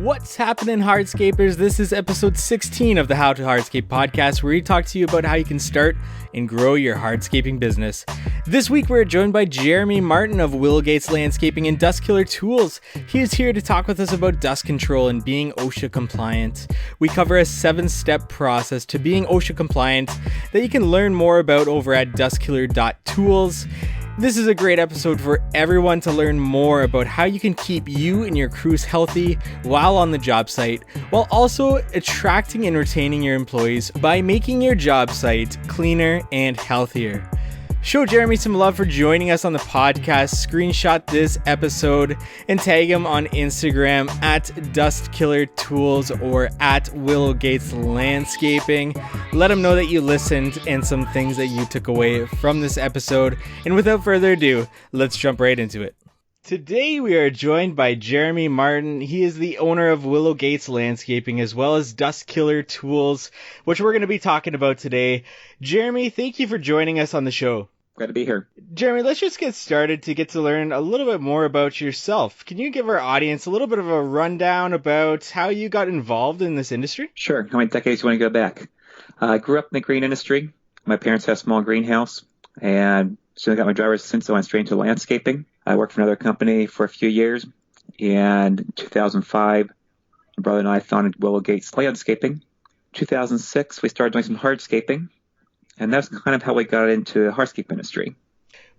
What's happening, hardscapers? This is episode 16 of the How to Hardscape podcast, where we talk to you about how you can start and grow your hardscaping business. This week, we're joined by Jeremy Martin of Willow Landscaping and Dust Killer Tools. He is here to talk with us about dust control and being OSHA compliant. We cover a 7-step process to being OSHA compliant that you can learn more about over at dustkiller.tools. This is a great episode for everyone to learn more about how you can keep you and your crews healthy while on the job site, while also attracting and retaining your employees by making your job site cleaner and healthier. Show Jeremy some love for joining us on the podcast. Screenshot this episode and tag him on Instagram at DustKillerTools or at Willow Landscaping. Let him know that you listened and some things that you took away from this episode. And without further ado, let's jump right into it. Today we are joined by Jeremy Martin. He is the owner of Willow Landscaping as well as Dust Killer Tools, which we're going to be talking about today. Jeremy, thank you for joining us on the show. Glad to be here. Jeremy, let's just get started to get to learn a little bit more about yourself. Can you give our audience a little bit of a rundown about how you got involved in this industry? Sure. How many decades do you want to go back? I grew up in the green industry. My parents had a small greenhouse, and soon I got my driver's license, so I went straight into landscaping. I worked for another company for a few years, and in 2005, my brother and I founded Willow Landscaping. In 2006, we started doing some hardscaping, and that's kind of how we got into the hardscape industry.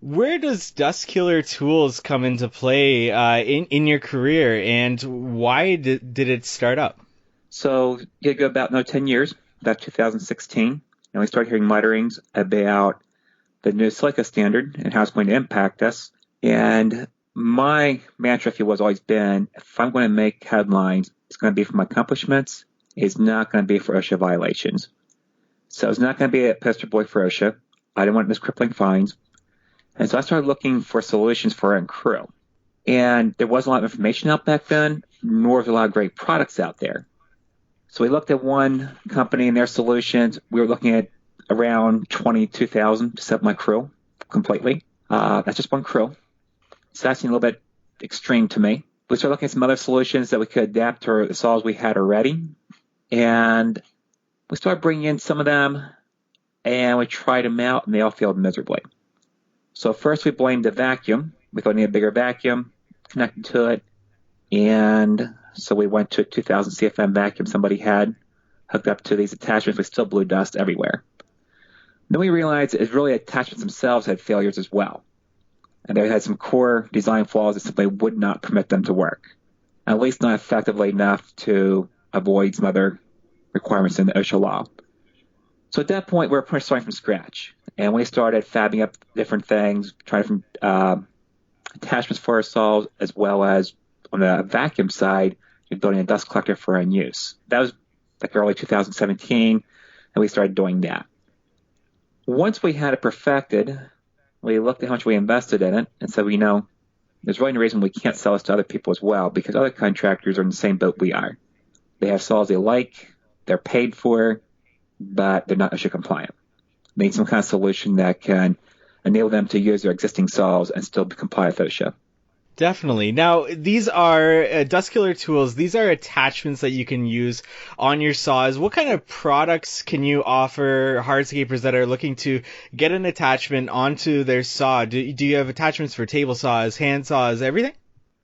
Where does Dust Killer Tools come into play in your career, and why did it start up? So you go about 10 years, about 2016, and we started hearing mutterings about the new silica standard and how it's going to impact us. And my mantra, if you will, has always been, if I'm going to make headlines, it's going to be for my accomplishments. It's not going to be for OSHA violations. So it's not going to be a poster boy for OSHA. I didn't want those crippling fines. And so I started looking for solutions for our own crew. And there wasn't a lot of information out back then, nor was there a lot of great products out there. So we looked at one company and their solutions. We were looking at around $22,000 to set up my crew completely. That's just one crew. So that seemed a little bit extreme to me. We started looking at some other solutions that we could adapt to the saws we had already. And we started bringing in some of them, and we tried them out, and they all failed miserably. So first we blamed the vacuum. We thought we needed a bigger vacuum, connected to it. And so we went to a 2,000 CFM vacuum somebody had hooked up to these attachments. We still blew dust everywhere. Then we realized it's really attachments themselves had failures as well. And they had some core design flaws that simply would not permit them to work, at least not effectively enough to avoid some other requirements in the OSHA law. So at that point, we were pretty much starting from scratch. And we started fabbing up different things, trying different attachments for our saws, as well as on the vacuum side, building a dust collector for our own use. That was like early 2017, and we started doing that. Once we had it perfected, we looked at how much we invested in it and said, there's really no reason we can't sell this to other people as well, because other contractors are in the same boat we are. They have saws they like, they're paid for, but they're not OSHA compliant. They need some kind of solution that can enable them to use their existing saws and still comply with OSHA. Definitely. Now, these are Dust Killer Tools. These are attachments that you can use on your saws. What kind of products can you offer hardscapers that are looking to get an attachment onto their saw? Do you have attachments for table saws, hand saws, everything?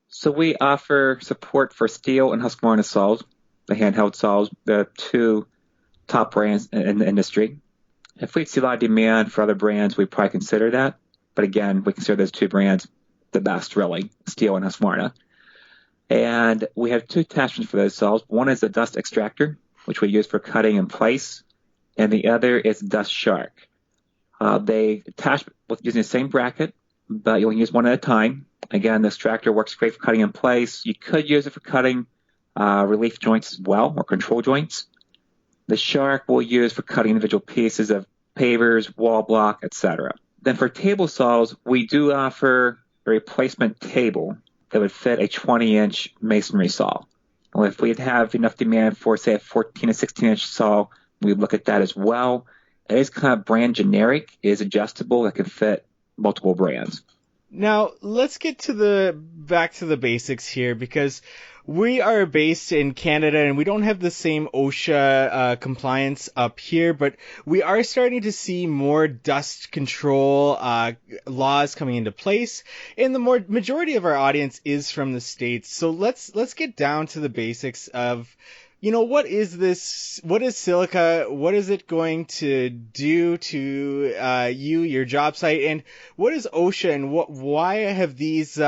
So we offer support for steel and Husqvarna saws, the handheld saws, the two top brands in the industry. If we see a lot of demand for other brands, we'd probably consider that. But again, we consider those two brands the best, really, steel and Husqvarna. And we have two attachments for those saws. One is a dust extractor, which we use for cutting in place, and the other is Dust Shark. They attach with using the same bracket, but you'll use one at a time. Again, the extractor works great for cutting in place. You could use it for cutting relief joints as well, or control joints. The Shark we'll use for cutting individual pieces of pavers, wall block, etc. Then for table saws, we do offer a replacement table that would fit a 20-inch masonry saw. Well, if we'd have enough demand for, say, a 14 to 16-inch saw, we'd look at that as well. It is kind of brand generic. It is adjustable. That can fit multiple brands. Now, let's get back to the basics here, because we are based in Canada and we don't have the same OSHA compliance up here, but we are starting to see more dust control laws coming into place, and the majority of our audience is from the States. So let's get down to the basics of, what is this? What is silica? What is it going to do to your job site? And what is OSHA, and why have these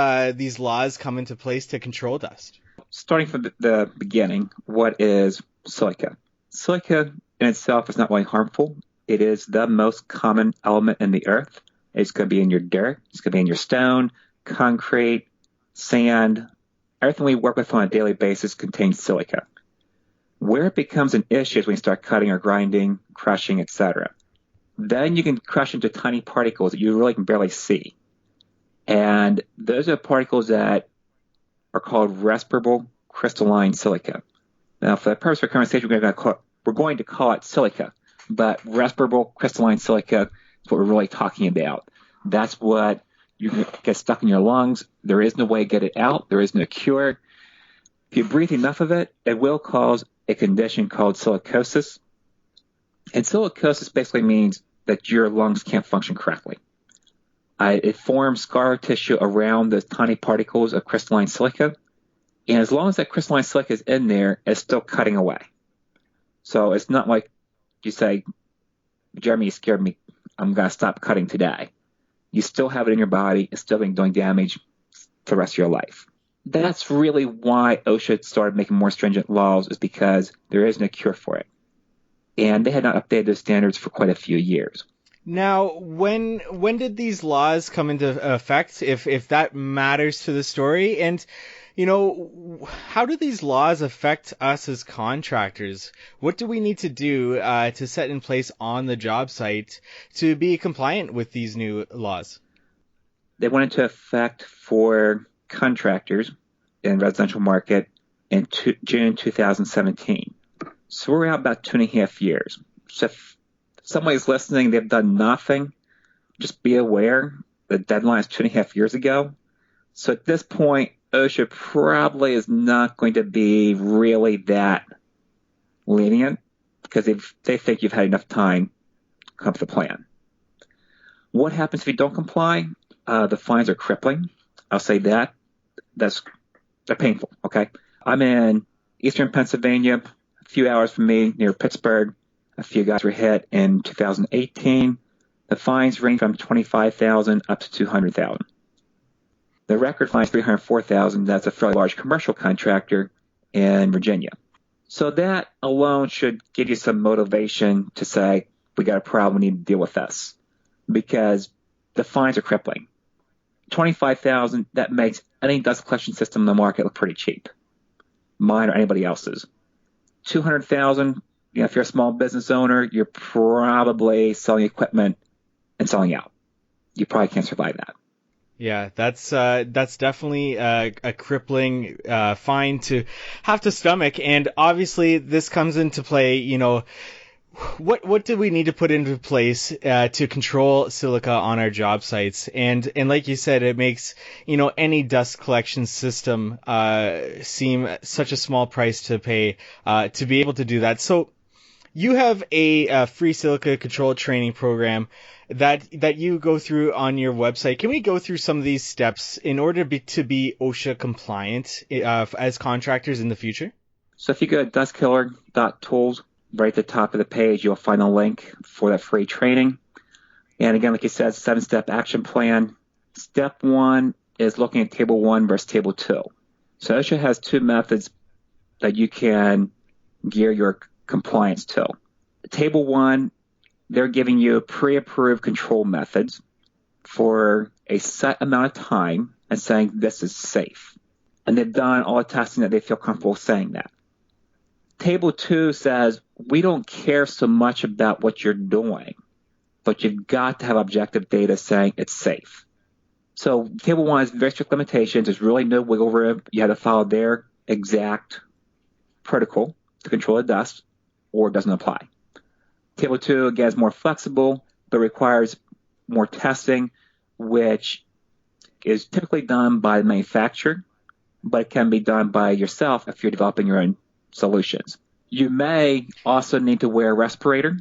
laws come into place to control dust? Starting from the beginning, what is silica? Silica in itself is not really harmful. It is the most common element in the earth. It's going to be in your dirt. It's going to be in your stone, concrete, sand. Everything we work with on a daily basis contains silica. Where it becomes an issue is when you start cutting or grinding, crushing, etc. Then you can crush into tiny particles that you really can barely see. And those are particles that are called respirable crystalline silica. Now, for the purpose of our conversation, we're going to call it silica, but respirable crystalline silica is what we're really talking about. That's what you get stuck in your lungs. There is no way to get it out. There is no cure. If you breathe enough of it, it will cause a condition called silicosis. And silicosis basically means that your lungs can't function correctly. It forms scar tissue around the tiny particles of crystalline silica. And as long as that crystalline silica is in there, it's still cutting away. So it's not like you say, Jeremy, you scared me. I'm going to stop cutting today. You still have it in your body. It's still doing damage for the rest of your life. That's really why OSHA started making more stringent laws, is because there is no cure for it. And they had not updated those standards for quite a few years. Now, when did these laws come into effect, if that matters to the story? And, how do these laws affect us as contractors? What do we need to do to set in place on the job site to be compliant with these new laws? They went into effect for contractors in residential market in June 2017. So we're out about 2.5 years. So if somebody's listening, they've done nothing, just be aware the deadline is 2.5 years ago. So at this point, OSHA probably is not going to be really that lenient, because they think you've had enough time to come up with a plan. What happens if you don't comply? The fines are crippling. I'll say that. They're painful, okay? I'm in eastern Pennsylvania, a few hours from me, near Pittsburgh. A few guys were hit in 2018. The fines range from $25,000 up to $200,000. The record fine is $304,000. That's a fairly large commercial contractor in Virginia. So that alone should give you some motivation to say, we got a problem, we need to deal with this, because the fines are crippling. $25,000, that makes any dust collection system in the market look pretty cheap, mine or anybody else's. $200,000, if you're a small business owner, you're probably selling equipment and selling out. You probably can't survive that. Yeah, that's definitely a crippling fine to have to stomach, and obviously this comes into play. What do we need to put into place to control silica on our job sites? And like you said, it makes any dust collection system seem such a small price to pay to be able to do that. So you have a free silica control training program that you go through on your website. Can we go through some of these steps in order to be OSHA compliant as contractors in the future? So if you go to dustkiller.tools, right at the top of the page, you'll find a link for that free training. And again, like you said, 7-step action plan. Step 1 is looking at Table 1 versus Table 2. So OSHA has 2 methods that you can gear your compliance to. Table 1, they're giving you pre-approved control methods for a set amount of time and saying this is safe. And they've done all the testing that they feel comfortable saying that. Table 2 says, we don't care so much about what you're doing, but you've got to have objective data saying it's safe. So Table 1 has very strict limitations. There's really no wiggle room. You have to follow their exact protocol to control the dust, or it doesn't apply. Table 2, again, is more flexible, but requires more testing, which is typically done by the manufacturer, but it can be done by yourself if you're developing your own solutions. You may also need to wear a respirator.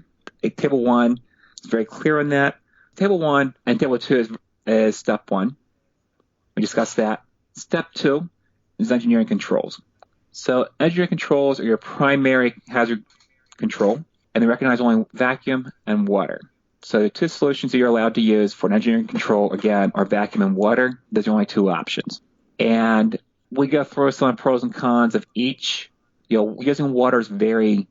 Table 1 is very clear on that. Table 1 and Table 2 is step 1. We discussed that. Step 2 is engineering controls. So engineering controls are your primary hazard control, and they recognize only vacuum and water. So the two solutions that you're allowed to use for an engineering control, again, are vacuum and water. There's only two options. And we go through some pros and cons of each. Using water is very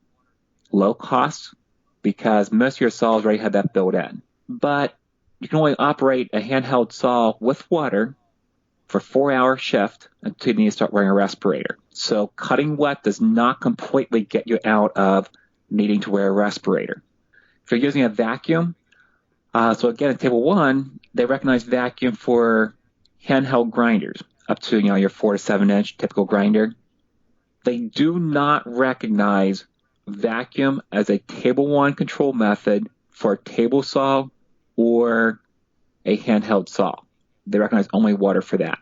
low cost because most of your saws already have that built in. But you can only operate a handheld saw with water for a 4-hour shift until you need to start wearing a respirator. So cutting wet does not completely get you out of needing to wear a respirator. If you're using a vacuum, so again, in Table 1, they recognize vacuum for handheld grinders up to your 4 to 7 inch typical grinder. They do not recognize vacuum as a Table 1 control method for a table saw or a handheld saw. They recognize only water for that.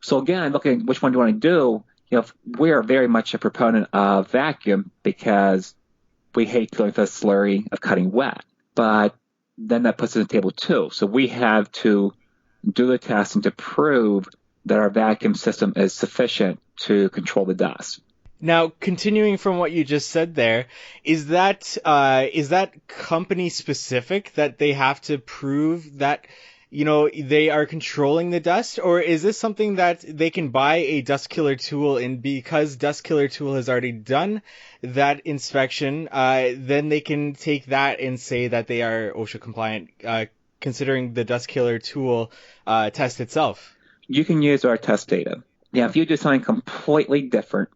So again, looking at which one do you want to do, we are very much a proponent of vacuum because we hate dealing with the slurry of cutting wet. But then that puts us in Table 2. So we have to do the testing to prove that our vacuum system is sufficient to control the dust. Now, continuing from what you just said there, is that company specific that they have to prove that they are controlling the dust, or is this something that they can buy a dust killer tool, and because dust killer tool has already done that inspection, then they can take that and say that they are OSHA compliant, considering the dust killer tool test itself? You can use our test data. Now, if you do something completely different,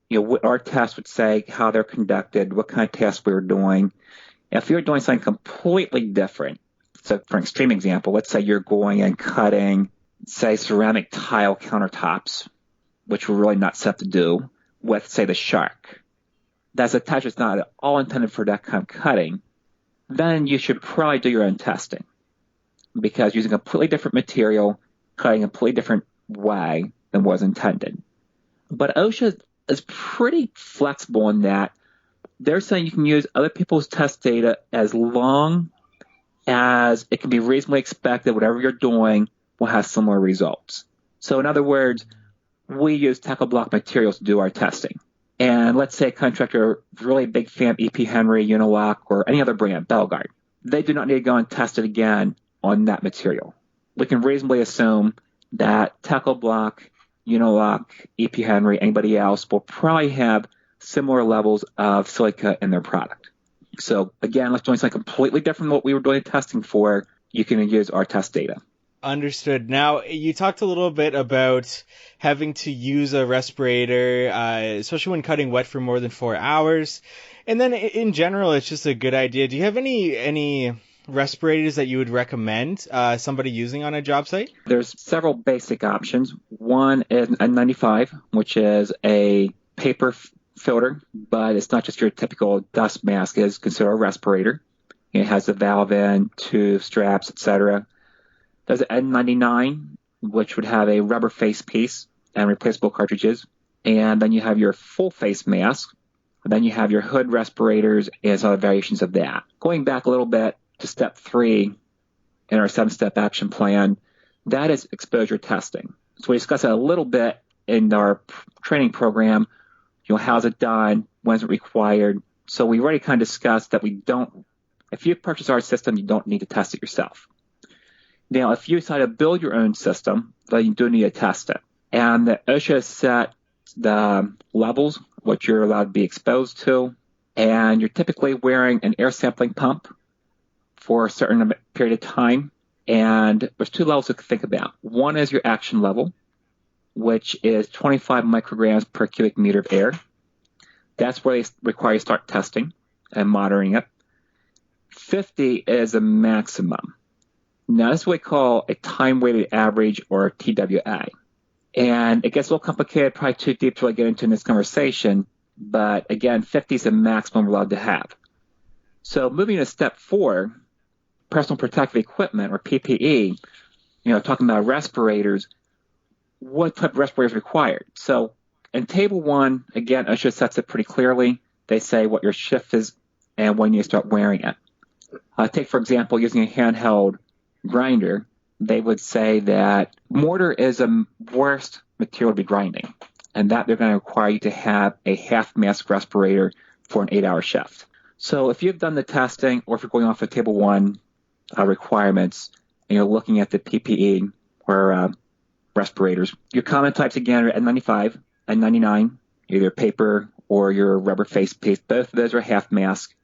what our test would say, how they're conducted, what kind of tests we were doing. If you're doing something completely different, so for an extreme example, let's say you're going and cutting, say, ceramic tile countertops, which we're really not set to do, with, say, the shark. That's a test that's not at all intended for that kind of cutting. Then you should probably do your own testing, because using a completely different material, cutting a completely different way than was intended. But OSHA is pretty flexible in that they're saying you can use other people's test data as long as it can be reasonably expected whatever you're doing will have similar results. So in other words, we use tackle block materials to do our testing. And let's say a contractor is really a big fan of EP Henry, Unilock, or any other brand, Belgard. They do not need to go and test it again on that material. We can reasonably assume that tackle block, Unilock, EP Henry, anybody else will probably have similar levels of silica in their product. So again, let's do something completely different than what we were doing testing for. You can use our test data. Understood. Now, you talked a little bit about having to use a respirator, especially when cutting wet for more than 4 hours. And then in general, it's just a good idea. Do you have any respirators that you would recommend somebody using on a job site? There's several basic options. One is N95, which is a paper filter, but it's not just your typical dust mask. It is considered a respirator. It has a valve in, two straps, etc. There's an N99, which would have a rubber face piece and replaceable cartridges. And then you have your full face mask. And then you have your hood respirators and some other variations of that. Going back a little bit to step 3 in our 7-step action plan, that is exposure testing. So we discussed that a little bit in our training program. How's it done? When's it required? So we already kind of discussed that if you purchase our system, you don't need to test it yourself. Now, if you decide to build your own system, then you do need to test it. And the OSHA set the levels, what you're allowed to be exposed to, and you're typically wearing an air sampling pump for a certain period of time. And there's 2 levels to think about. One is your action level, which is 25 micrograms per cubic meter of air. That's where they require you to start testing and monitoring it. 50 is a maximum. Now, this is what we call a time-weighted average, or TWA. And it gets a little complicated, probably too deep to get into in this conversation, but again, 50 is the maximum we're allowed to have. So moving to step 4, personal protective equipment, or PPE, talking about respirators, what type of respirator is required. So in table 1, again, OSHA sets it pretty clearly. They say what your shift is and when you start wearing it. Take, for example, using a handheld grinder, they would say that mortar is a worst material to be grinding, and that they're going to require you to have a half-mask respirator for an 8-hour shift. So if you've done the testing, or if you're going off of table 1 requirements, and you're looking at the PPE or respirators, your common types again are N95, N99, either paper or your rubber face piece. Both of those are half mask.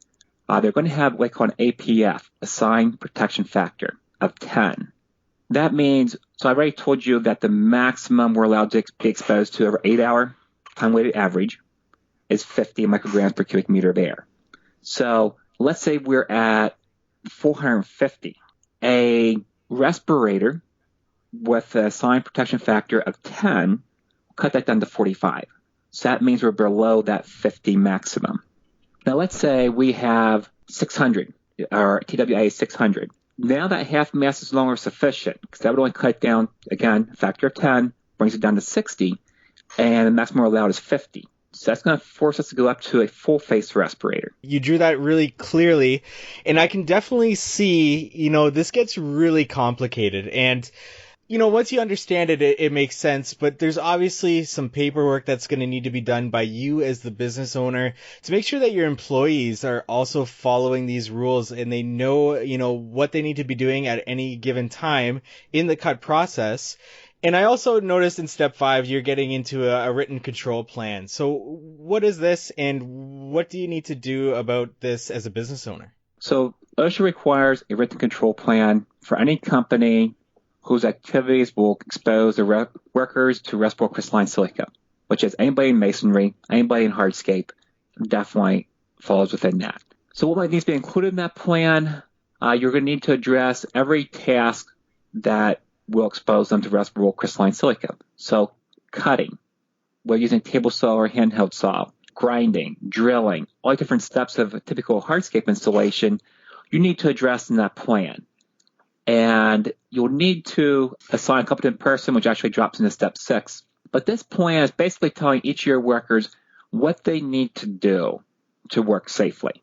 They're going to have what they call an APF, assigned protection factor, of 10. That means, so I already told you that the maximum we're allowed to be exposed to over 8-hour time-weighted average is 50 micrograms per cubic meter of air. So let's say we're at 450. A respirator with a assigned protection factor of 10, cut that down to 45. So that means we're below that 50 maximum. Now let's say we have 600, or TWA 600. Now that half mask is no longer sufficient, because that would only cut down, again, factor of 10, brings it down to 60, and the maximum allowed is 50. So that's going to force us to go up to a full face respirator. You drew that really clearly, and I can definitely see, this gets really complicated. And once you understand it, it makes sense, but there's obviously some paperwork that's going to need to be done by you as the business owner to make sure that your employees are also following these rules and they know, what they need to be doing at any given time in the cut process. And I also noticed in step 5, you're getting into a written control plan. So what is this, and what do you need to do about this as a business owner? So OSHA requires a written control plan for any company whose activities will expose the workers to respirable crystalline silica, which is anybody in masonry, anybody in hardscape, definitely falls within that. So what needs to be included in that plan? You're going to need to address every task that will expose them to respirable crystalline silica. So cutting, we're using table saw or handheld saw, grinding, drilling, all the different steps of a typical hardscape installation, you need to address in that plan. And you'll need to assign a competent person, which actually drops into step 6. But this plan is basically telling each of your workers what they need to do to work safely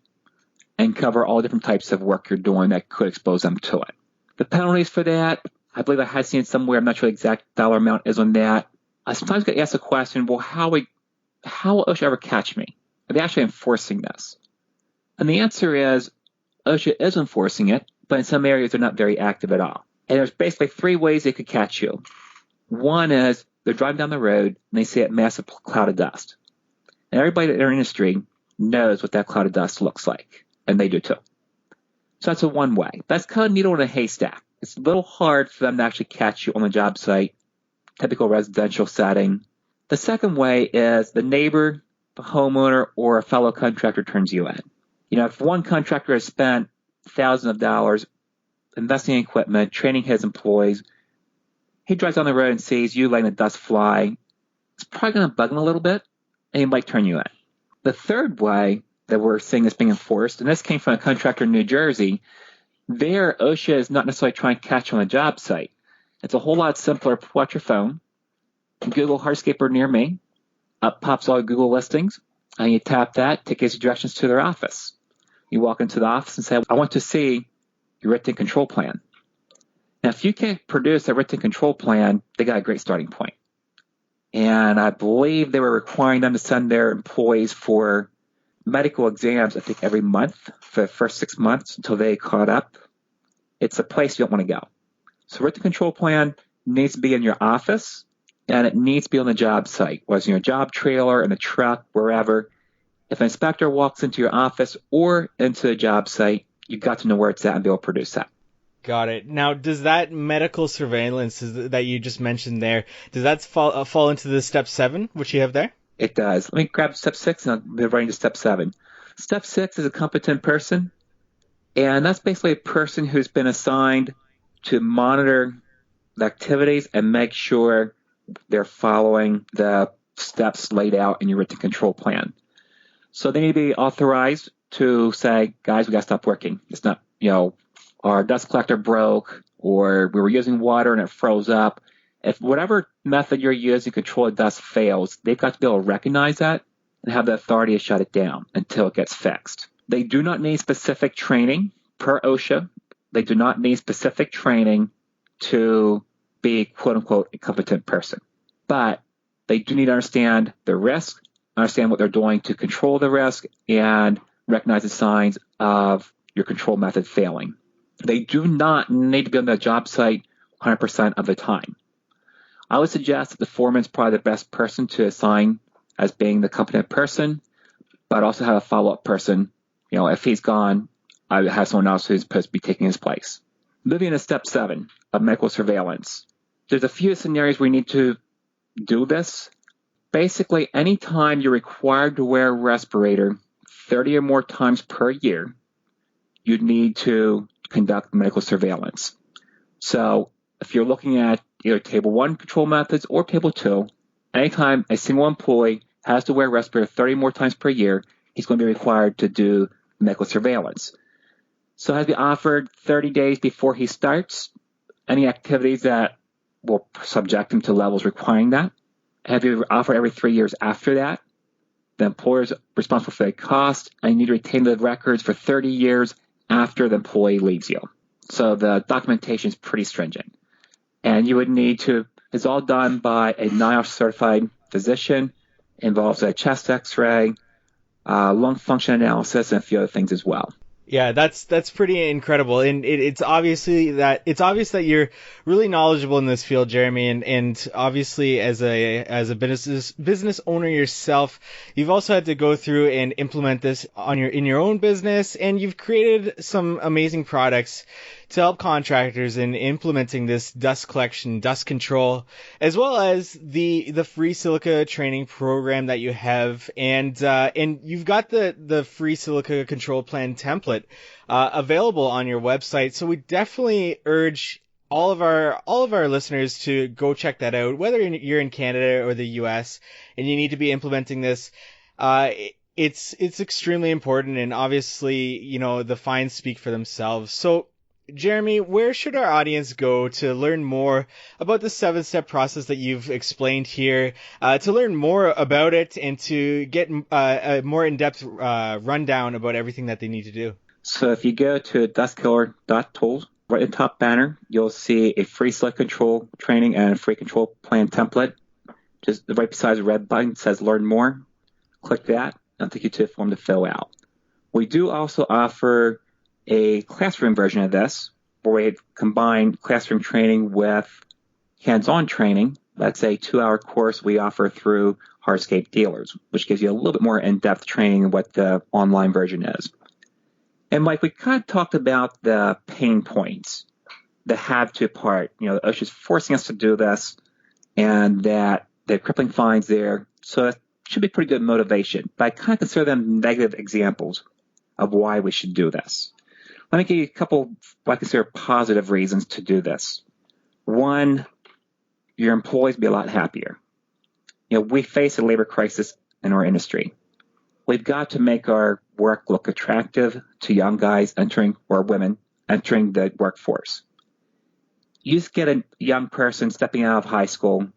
and cover all different types of work you're doing that could expose them to it. The penalties for that, I believe I had seen it somewhere. I'm not sure the exact dollar amount is on that. I sometimes get asked the question, well, how will OSHA ever catch me? Are they actually enforcing this? And the answer is OSHA is enforcing it, but in some areas they're not very active at all. And there's basically 3 ways they could catch you. One is they're driving down the road and they see a massive cloud of dust. And everybody in their industry knows what that cloud of dust looks like, and they do too. So that's one way. That's kind of needle in a haystack. It's a little hard for them to actually catch you on the job site, typical residential setting. The second way is the neighbor, the homeowner, or a fellow contractor turns you in. If one contractor has spent thousands of dollars investing in equipment, training his employees, he drives down the road and sees you letting the dust fly, it's probably going to bug him a little bit, and he might turn you in. The third way that we're seeing this being enforced, and this came from a contractor in New Jersey, there OSHA is not necessarily trying to catch you on a job site. It's a whole lot simpler. Pull out your phone, Google hardscaper near me, up pops all your Google listings, and you tap that, it gives you directions to their office. You walk into the office and say, I want to see your written control plan. Now, if you can't produce a written control plan, they got a great starting point. And I believe they were requiring them to send their employees for medical exams, I think, every month for the first 6 months until they caught up. It's a place you don't want to go. So written control plan needs to be in your office, and it needs to be on the job site, whether it's in your job trailer, in the truck, wherever. If an inspector walks into your office or into the job site, you've got to know where it's at and be able to produce that. Got it. Now, does that medical surveillance that you just mentioned there, does that fall into the step 7, which you have there? It does. Let me grab step 6 and I'll move right into step 7. Step 6 is a competent person, and that's basically a person who's been assigned to monitor the activities and make sure they're following the steps laid out in your written control plan. So they need to be authorized to say, guys, we got to stop working. It's not, our dust collector broke, or we were using water and it froze up, If whatever method you're using to control the dust fails, they've got to be able to recognize that and have the authority to shut it down until it gets fixed. They do not need specific training per OSHA. They do not need specific training to be, quote unquote, a competent person. But they do need to understand the risk, understand what they're doing to control the risk, and recognize the signs of your control method failing. They do not need to be on the job site 100% of the time. I would suggest that the foreman is probably the best person to assign as being the competent person, but also have a follow-up person. If he's gone, I would have someone else who's supposed to be taking his place. Moving to step 7 of medical surveillance. There's a few scenarios where you need to do this. Basically, anytime you're required to wear a respirator 30 or more times per year, you need to conduct medical surveillance. So if you're looking at either Table 1 control methods or Table 2, anytime a single employee has to wear a respirator 30 more times per year, he's going to be required to do medical surveillance. So it has to be offered 30 days before he starts. Any activities that will subject him to levels requiring that. Have you offered every 3 years after that? The employer is responsible for the cost, and you need to retain the records for 30 years after the employee leaves you. So the documentation is pretty stringent. And you would need to, it's all done by a NIOSH certified physician, involves a chest x-ray, lung function analysis, and a few other things as well. Yeah, that's pretty incredible, and it's obvious that you're really knowledgeable in this field, Jeremy, and obviously as a business owner yourself, you've also had to go through and implement this in your own business, and you've created some amazing products to help contractors in implementing this dust collection, dust control, as well as the free silica training program that you have, and you've got the free silica control plan template available on your website. So we definitely urge all of our listeners to go check that out, whether you're in Canada or the US and you need to be implementing this. It's extremely important, and obviously, the fines speak for themselves. So Jeremy, where should our audience go to learn more about the 7-step process that you've explained here, to learn more about it and to get a more in-depth rundown about everything that they need to do? So if you go to dustkiller.tools, right in the top banner, you'll see a free select control training and a free control plan template. Just right beside the red button says learn more. Click that. I'll take you to a form to fill out. We do also offer a classroom version of this, where we combine classroom training with hands-on training. That's a 2-hour course we offer through Hardscape Dealers, which gives you a little bit more in-depth training of what the online version is. And Mike, we kind of talked about the pain points, the have-to part. OSHA's forcing us to do this, and that the crippling fines there. So it should be pretty good motivation. But I kind of consider them negative examples of why we should do this. Let me give you a couple what I consider positive reasons to do this. One, your employees will be a lot happier. We face a labor crisis in our industry. We've got to make our work look attractive to young guys or women entering the workforce. You just get a young person stepping out of high school,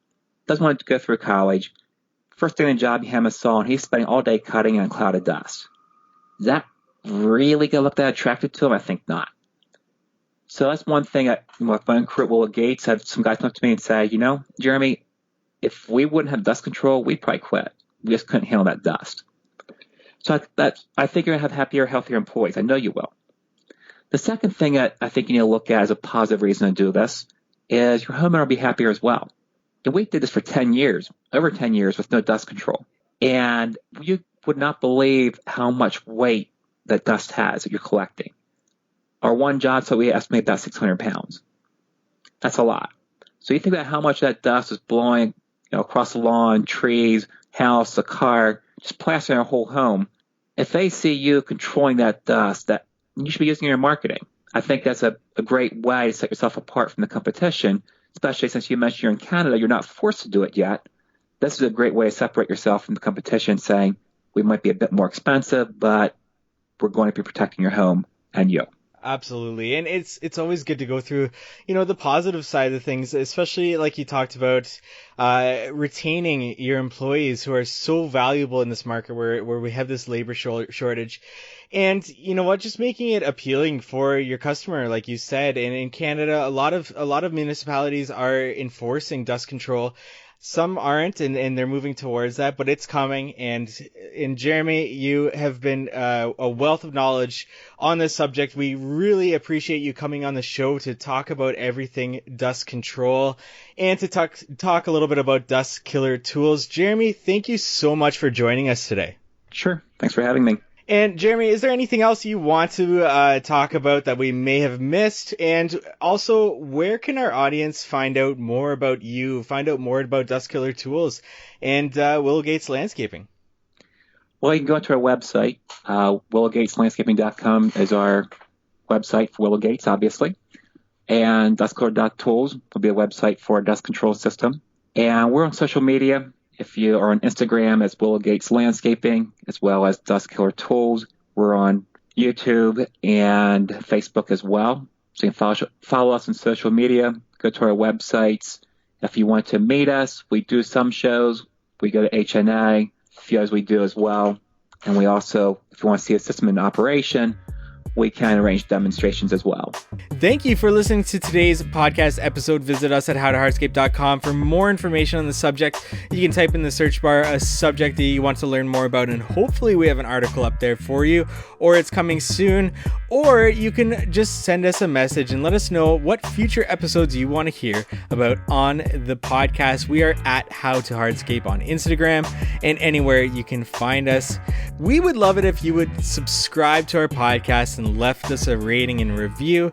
doesn't want to go through college. First day on the job, you have him a saw, and he's spending all day cutting in a cloud of dust. Is that really going to look that attractive to him? I think not. So that's one thing. With my own crew at Willow Gates, had some guys come up to me and say, Jeremy, if we wouldn't have dust control, we'd probably quit. We just couldn't handle that dust. So I think you're going to have happier, healthier employees. I know you will. The second thing that I think you need to look at as a positive reason to do this is your homeowner will be happier as well. And we did this for 10 years, over 10 years with no dust control. And you would not believe how much weight that dust has that you're collecting. Our one job site, we estimate about 600 pounds. That's a lot. So you think about how much that dust is blowing across the lawn, trees, house, a car, just plastering our whole home. If they see you controlling that dust, that you should be using it in your marketing. I think that's a great way to set yourself apart from the competition, especially since you mentioned you're in Canada, you're not forced to do it yet. This is a great way to separate yourself from the competition, saying we might be a bit more expensive, but we're going to be protecting your home and you. Absolutely. And it's always good to go through, the positive side of things, especially like you talked about, retaining your employees who are so valuable in this market where we have this labor shortage. And you know what, just making it appealing for your customer, like you said. And in Canada, a lot of municipalities are enforcing dust control. Some aren't, and they're moving towards that, but it's coming. And Jeremy, you have been a wealth of knowledge on this subject. We really appreciate you coming on the show to talk about everything dust control and to talk a little bit about dust killer tools. Jeremy, thank you so much for joining us today. Sure. Thanks for having me. And Jeremy, is there anything else you want to talk about that we may have missed? And also, where can our audience find out more about you, find out more about Dust Killer Tools and Willow Gates Landscaping? Well, you can go to our website. WillowGatesLandscaping.com is our website for Willow Gates, obviously. And DustKiller.tools will be a website for our dust control system. And we're on social media. If you are on Instagram, it's Willow Gates Landscaping, as well as Dust Killer Tools. We're on YouTube and Facebook as well. So you can follow us on social media, go to our websites. If you want to meet us, we do some shows. We go to HNA, a few others we do as well. And we also, if you want to see a system in operation, we can arrange demonstrations as well. Thank you for listening to today's podcast episode. Visit us at howtohardscape.com for more information on the subject. You can type in the search bar a subject that you want to learn more about, and hopefully we have an article up there for you, or it's coming soon. Or you can just send us a message and let us know what future episodes you want to hear about on the podcast. We are at How to Hardscape on Instagram and anywhere you can find us. We would love it if you would subscribe to our podcast and left us a rating and review.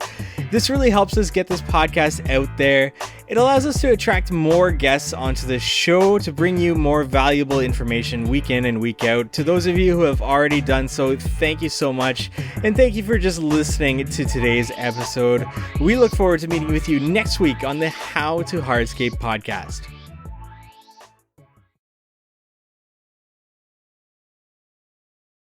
This really helps us get this podcast out there. It allows us to attract more guests onto the show to bring you more valuable information week in and week out. To those of you who have already done so, thank you so much. And thank you for just listening to today's episode. We look forward to meeting with you next week on the How to Hardscape podcast.